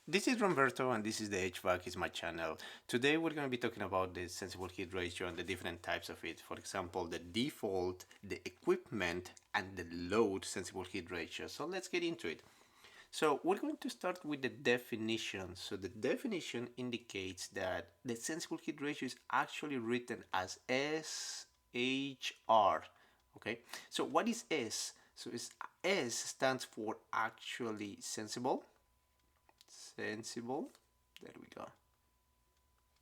This is Roberto and this is the HVAC is my channel. Today we're going to be talking about the sensible heat ratio and the different types of it. For example, the default, the equipment, and the load sensible heat ratio. So let's get into it. So we're going to start with the definition. So the definition indicates that the sensible heat ratio is actually written as SHR. Okay, so what is S? So S stands for actually sensible. There we go.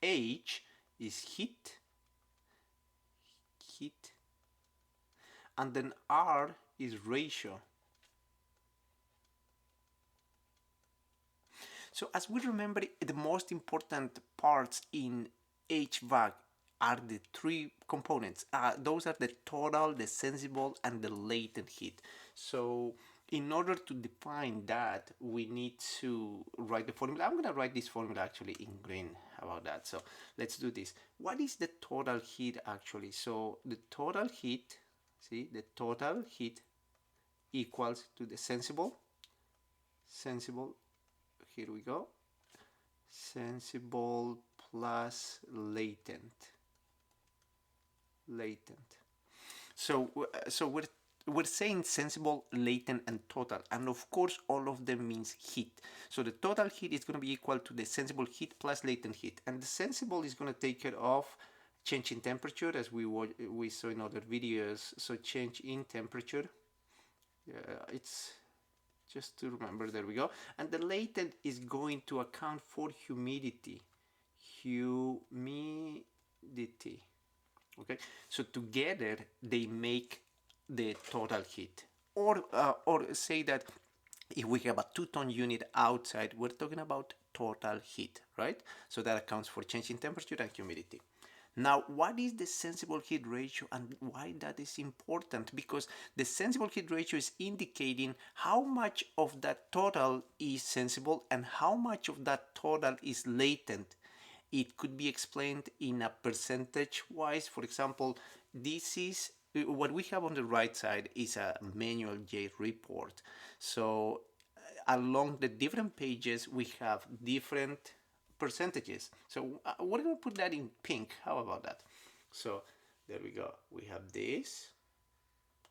H is heat, and then R is ratio. So as we remember, the most important parts in HVAC are the three components. Those are the total, the sensible, and the latent heat. So in order to define that, we need to write the formula. I'm going to write this formula actually in green about that. So let's do this. What is the total heat actually? So the total heat, see, the total heat equals to the sensible, here we go, sensible plus latent. So we're saying sensible, latent, and total, and of course all of them means heat. So the total heat is going to be equal to the sensible heat plus latent heat, and the sensible is going to take care of change in temperature, as we saw in other videos. So change in temperature, it's just to remember, there we go. And the latent is going to account for humidity. Okay, so together they make the total heat. Or say that if we have a 2-ton unit outside, we're talking about total heat, right? So that accounts for change in temperature and humidity. Now, what is the sensible heat ratio and why that is important? Because the sensible heat ratio is indicating how much of that total is sensible and how much of that total is latent. It could be explained in a percentage wise. For example, this is what we have on the right side is a manual J report. So along the different pages, we have different percentages. So we're going to put that in pink. How about that? So there we go. We have this,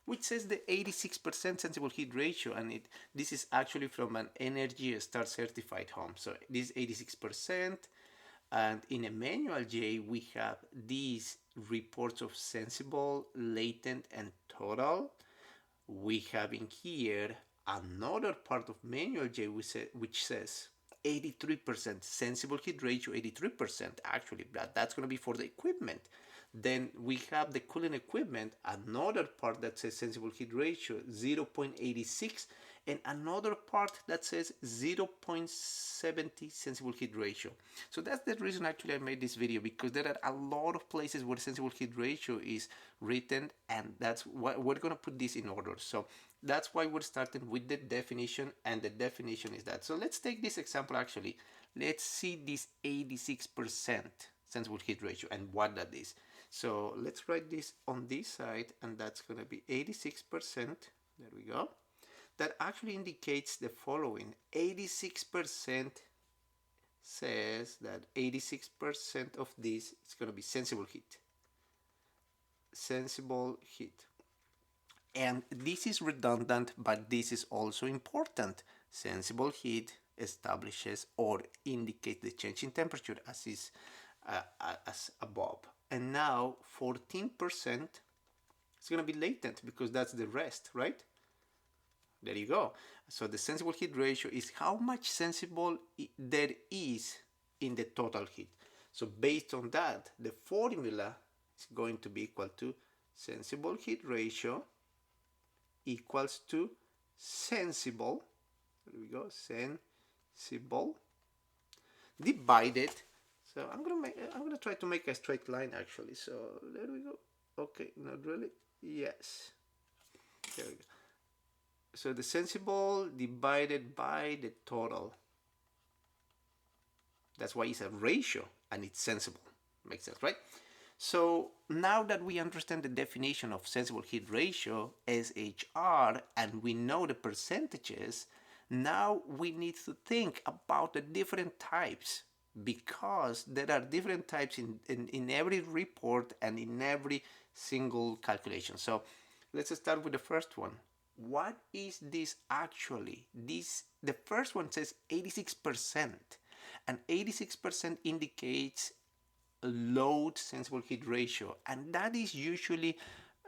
which says the 86% sensible heat ratio, and this is actually from an Energy Star certified home. So this 86%, and in a manual J we have these reports of sensible, latent, and total. We have in here another part of manual J which says 83% sensible heat ratio, 83% actually, but that's going to be for the equipment. Then we have the cooling equipment, another part that says sensible heat ratio 0.86, and another part that says 0.70 sensible heat ratio. So that's the reason actually I made this video, because there are a lot of places where sensible heat ratio is written, and that's why we're going to put this in order. So that's why we're starting with the definition, and the definition is that. So let's take this example actually. Let's see this 86% sensible heat ratio and what that is. So let's write this on this side, and that's going to be 86%. There we go. That actually indicates the following. 86% says that 86% of this is going to be sensible heat. And this is redundant, but this is also important. Sensible heat establishes or indicates the change in temperature as above. And now 14% is going to be latent, because that's the rest, right? There you go. So the sensible heat ratio is how much sensible there is in the total heat. So based on that, the formula is going to be equal to sensible heat ratio equals to sensible, there we go, sensible divided. So I'm gonna try to make a straight line actually. So there we go. Okay, not really. Yes. There we go. So the sensible divided by the total. That's why it's a ratio and it's sensible. Makes sense, right? So now that we understand the definition of sensible heat ratio, SHR, and we know the percentages, Now we need to think about the different types, because there are different types in every report and in every single calculation. So let's start with the first one. What is this actually? The first one says 86%, and 86% indicates load sensible heat ratio, and that is usually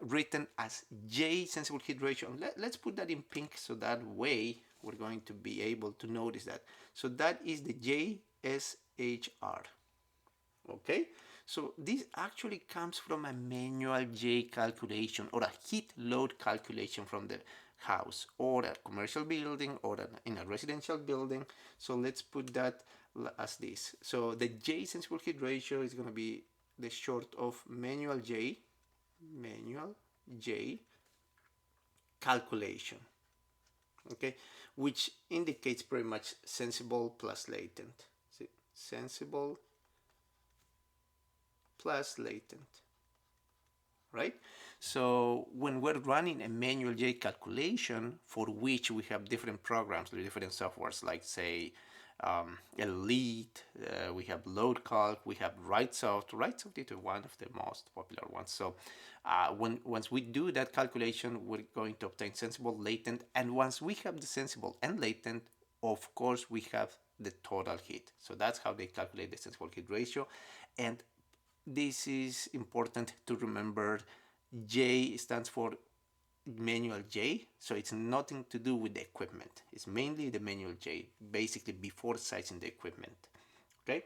written as J sensible heat ratio. Let's put that in pink, so that way we're going to be able to notice that. So that is the JSHR. Okay, so this actually comes from a manual J calculation or a heat load calculation from the house or a commercial building or in a residential building. So let's put that as this. So the J sensible heat ratio is going to be the short of manual J calculation, okay, which indicates pretty much sensible plus latent. See, sensible plus latent, right? So when we're running a manual J calculation, for which we have different programs, different softwares, like say Elite, we have Load Calc, we have RightSoft. RightSoft is one of the most popular ones. So once we do that calculation, we're going to obtain sensible, latent, and once we have the sensible and latent, of course, we have the total heat. So that's how they calculate the sensible heat ratio. And this is important to remember. J stands for manual J, so it's nothing to do with the equipment. It's mainly the manual J, basically before sizing the equipment. Okay,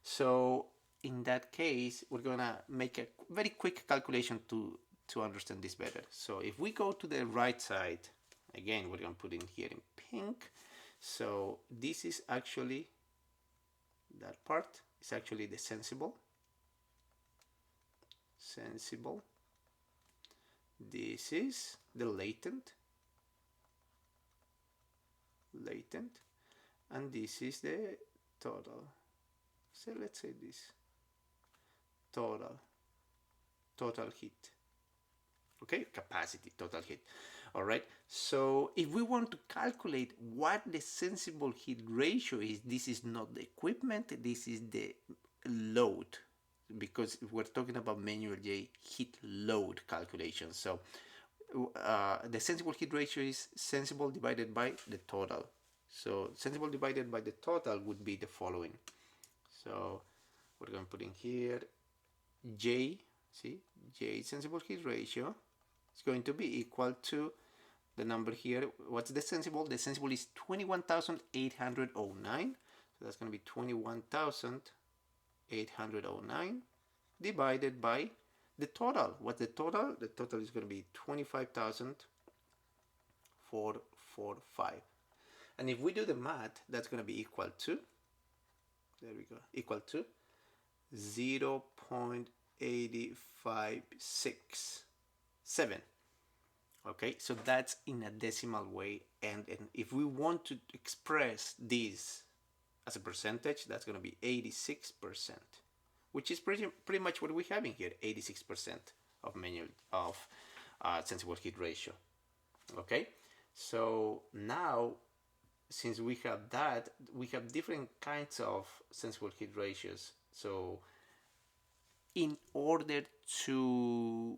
so in that case, we're gonna make a very quick calculation to understand this better. So if we go to the right side, again, we're gonna put in here in pink. So this is actually, that part is actually the sensible. This is the latent, and this is the total. So let's say this total heat. Okay, capacity, total heat. All right, so if we want to calculate what the sensible heat ratio is, this is not the equipment, this is the load, because we're talking about manual J heat load calculation. So the sensible heat ratio is sensible divided by the total. So sensible divided by the total would be the following. So we're going to put in here J, see, J sensible heat ratio is going to be equal to the number here. What's the sensible? The sensible is 21,809. So that's going to be 21,809 divided by the total. What's the total? The total is going to be 25,445. And if we do the math, that's going to be equal to, there we go, equal to 0.8567. Okay, so that's in a decimal way. And if we want to express this as a percentage, that's going to be 86%, which is pretty much what we have in here, 86% of sensible heat ratio. Okay, so now, since we have that, we have different kinds of sensible heat ratios. So in order to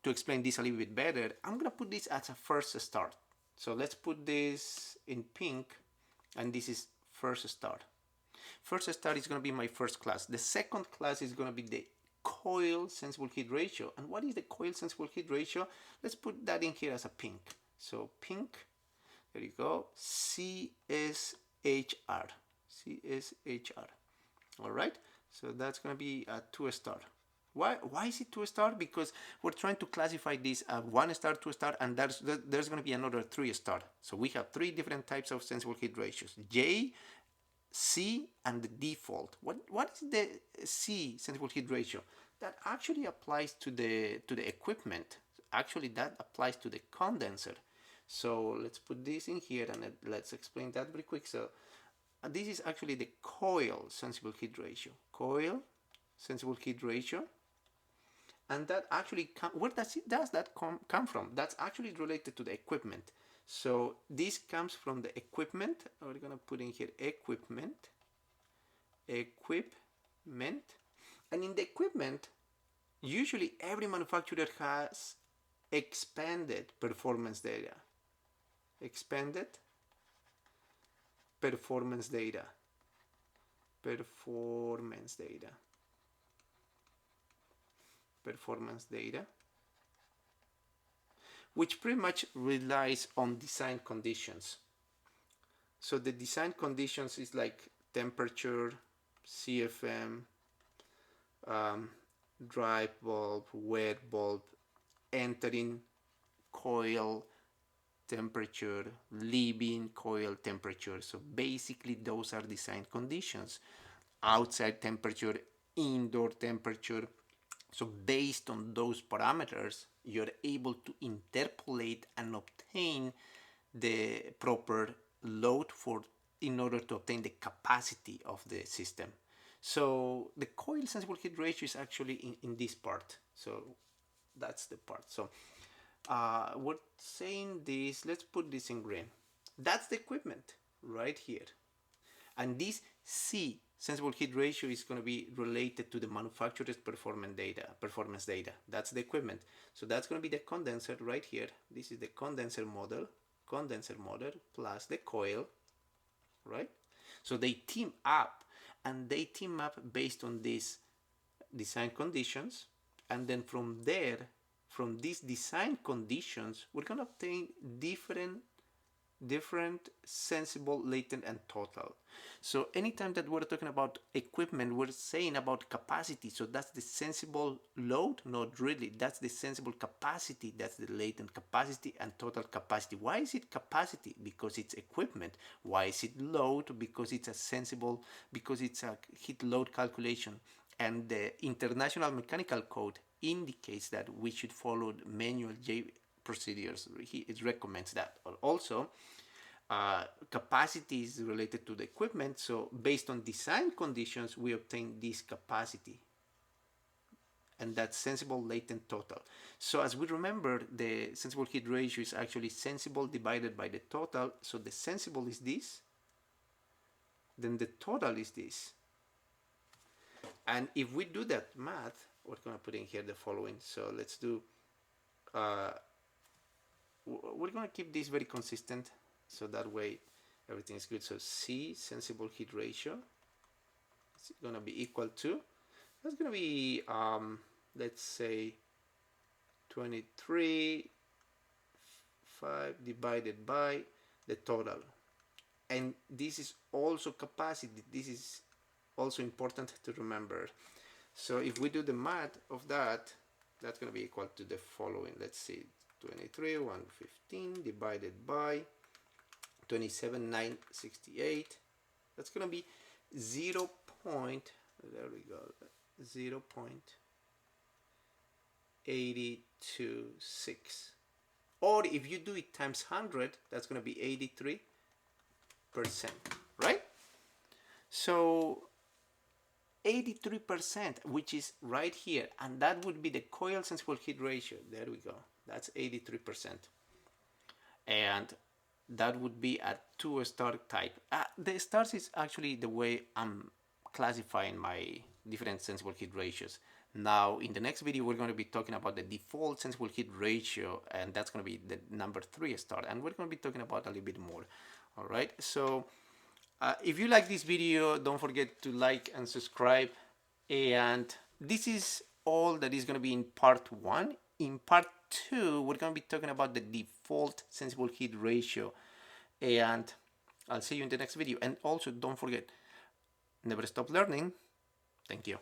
explain this a little bit better, I'm gonna put this as a first start. So let's put this in pink, and this is first start. First start is gonna be my first class. The second class is gonna be the coil sensible heat ratio. And what is the coil sensible heat ratio? Let's put that in here as a pink. So pink, there you go, CSHR. All right, so that's going to be a 2-star. Why is it 2-star? Because we're trying to classify this as 1-star, 2-star, and there's going to be another 3-star. So we have 3 different types of sensible heat ratios: J, C, and the default. What is the C sensible heat ratio? That actually applies to the equipment. Actually, that applies to the condenser. So let's put this in here and let's explain that very quick. So this is actually the coil sensible heat ratio. Coil sensible heat ratio. And that actually, where does that come from? That's actually related to the equipment. So this comes from the equipment. We're gonna put in here equipment, and in the equipment, usually every manufacturer has expanded performance data. Expanded performance data. Performance data, which pretty much relies on design conditions. So the design conditions is like temperature, CFM, dry bulb, wet bulb, entering coil temperature, leaving coil temperature. So basically those are design conditions. Outside temperature, indoor temperature. So based on those parameters, you're able to interpolate and obtain the proper load in order to obtain the capacity of the system. So the coil sensible heat ratio is actually in this part. So that's the part. So we're saying this, let's put this in green. That's the equipment right here. And this C, sensible heat ratio, is going to be related to the manufacturer's performance data. That's the equipment. So that's going to be the condenser right here. This is the condenser model plus the coil, right? So they team up, and they team up based on these design conditions, and then from there, from these design conditions, we're going to obtain different sensible, latent, and total. So anytime that we're talking about equipment, we're saying about capacity. So that's the sensible load? Not really. That's the sensible capacity. That's the latent capacity and total capacity. Why is it capacity? Because it's equipment. Why is it load? Because it's a heat load calculation. And the International Mechanical Code indicates that we should follow manual J procedures. It recommends that. Also, capacity is related to the equipment, so based on design conditions, we obtain this capacity. And that's sensible, latent, total. So as we remember, the sensible heat ratio is actually sensible divided by the total. So the sensible is this, then the total is this. And if we do that math, we're going to put in here the following. So let's do, we're going to keep this very consistent, so that way everything is good. So C, sensible heat ratio, is going to be equal to, that's going to be, let's say 23.5 divided by the total. And this is also capacity. This is also important to remember. So if we do the math of that, that's going to be equal to the following. Let's see, 23,115 divided by 27,968. That's going to be 0. There we go, 0.826. Or if you do it times 100, that's going to be 83%, right? So 83%, which is right here, and that would be the coil sensible heat ratio. There we go. That's 83%. And that would be a 2-star type. The stars is actually the way I'm classifying my different sensible heat ratios. Now, in the next video, we're going to be talking about the default sensible heat ratio, and that's going to be the number 3-star, and we're going to be talking about a little bit more. All right, so if you like this video, don't forget to like and subscribe. And this is all that is going to be in part 1. In part 2, we're going to be talking about the default sensible heat ratio. And I'll see you in the next video. And also, don't forget, never stop learning. Thank you.